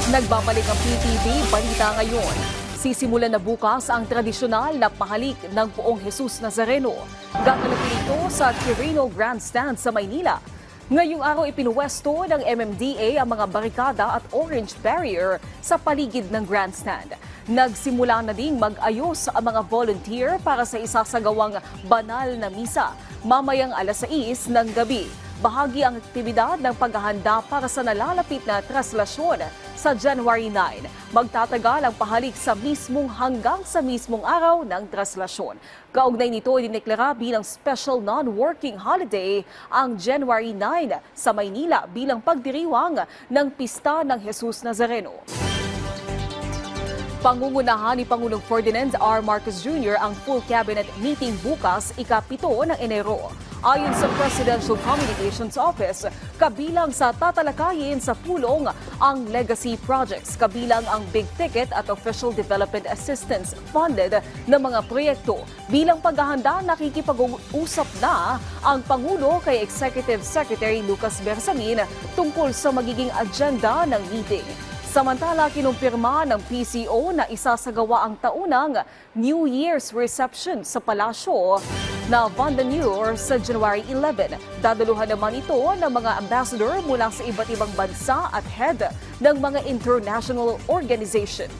Nagbabalik ang PTV Balita ngayon. Sisimulan na bukas ang tradisyonal na pahalik ng Poong Jesus Nazareno. Gaganapin ito sa Quirino Grandstand sa Maynila. Ngayong araw ipinuwesto ng MMDA ang mga barikada at orange barrier sa paligid ng grandstand. Nagsimula na ding mag-ayos ang mga volunteer para sa isasagawang banal na misa mamayang alas 6 ng gabi. Bahagi ang aktibidad ng paghahanda para sa nalalapit na traslasyon sa January 9. Magtatagal ang pahalik hanggang sa mismong araw ng traslasyon. Kaugnay nito, dineklara bilang special non-working holiday ang January 9 sa Maynila bilang pagdiriwang ng Pista ng Jesus Nazareno. Pangungunahan ni Pangulong Ferdinand R. Marcos Jr. ang full cabinet meeting bukas, ika-7 ng Enero. Ayon sa Presidential Communications Office, kabilang sa tatalakayin sa pulong ang legacy projects, kabilang ang big ticket at official development assistance funded na mga proyekto. Bilang paghahanda, nakikipag-usap na ang Pangulo kay Executive Secretary Lucas Bersamin tungkol sa magiging agenda ng meeting. Samantala, kinumpirma ng PCO na isasagawa ang taunang New Year's reception sa Palasyo na Vandeneur sa January 11. Dadaluhan naman ito ng mga ambassador mula sa iba't ibang bansa at head ng mga international organization.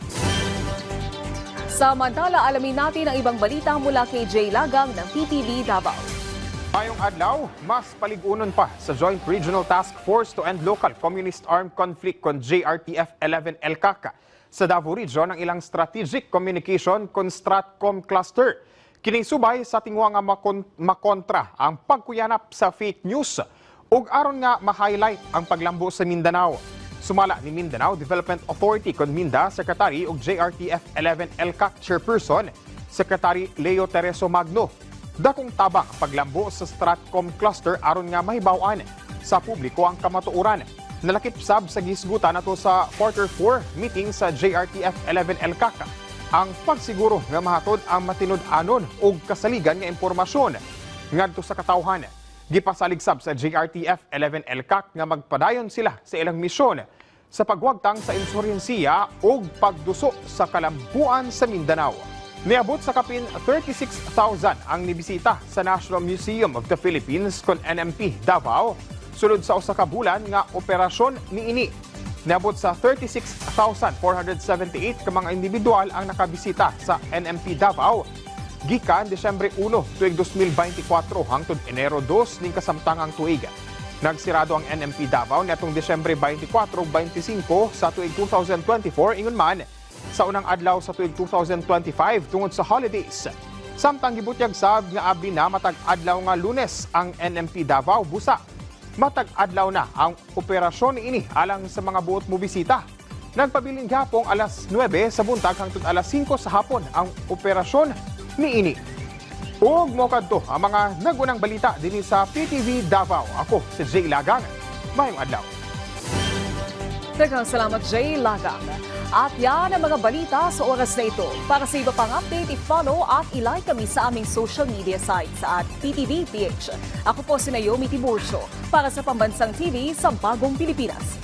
Samantala, alamin natin ang ibang balita mula kay Jay Lagang ng PTV Davao. Ngayong adlaw, mas paligunon pa sa Joint Regional Task Force to End Local Communist Armed Conflict kon JRTF-11 LCAC sa Davao Region ang ilang Strategic Communication kon Stratcom Cluster. Kining subay sa tingwa nga makontra ang pagkuyanap sa fake news ug aron nga ma-highlight ang paglambo sa Mindanao. Sumala ni Mindanao Development Authority kon Minda Secretary ug JRTF-11 LCAC Chairperson Secretary Leo Tereso Magno. Dakong tabang ang paglambo sa Stratcom Cluster aron nga mahibaw-an sa publiko ang kamatuoran. Nalakip sab sa gisgutan nato sa Quarter 4 meeting sa JRTF-11 LCAC ang pagsiguro nga mahatod ang matinud-anon ug kasaligan nga impormasyon ngadto sa katawhan. Gipasalig sab sa JRTF-11 LCAC nga magpadayon sila sa ilang misyon sa pagwagtang sa insurhensiya ug pagduso sa kalambuan sa Mindanao. Niabot sa kapin 36,000 ang nibisita sa National Museum of the Philippines kon NMP Davao sulod sa usa ka bulan nga operasyon niini. Niabot sa 36,478 ka mga individual ang nakabisita sa NMP Davao gikan Desyembre 1 tuig 2024 hangtod Enero 2 ning kasamtangang tuig. Nagsirado ang NMP Davao niadtong Desyembre 24 ug 25 sa tuig 2024 ingon man sa unang adlaw sa tuig 2025 tungod sa holidays. Samtang gibutyag sab nga abi na matag adlaw nga Lunes ang NMP Davao busa. Matag adlaw na ang operasyon niini alang sa mga buot mo bisita. Nagpabiling gapong alas 9 sa buntag hangtod alas 5 sa hapon ang operasyon niini. Ug mo kadto ang mga nagunang balita dinhi sa PTV Davao. Ako si Jay Lagang. Mayong adlaw. Daghang salamat, Jay Lagang. At yan ang mga balita sa oras na ito. Para sa iba pang update, i-follow at i-like kami sa aming social media sites at PTV PH. Ako po si Naomi Tiburcio para sa Pambansang TV sa Bagong Pilipinas.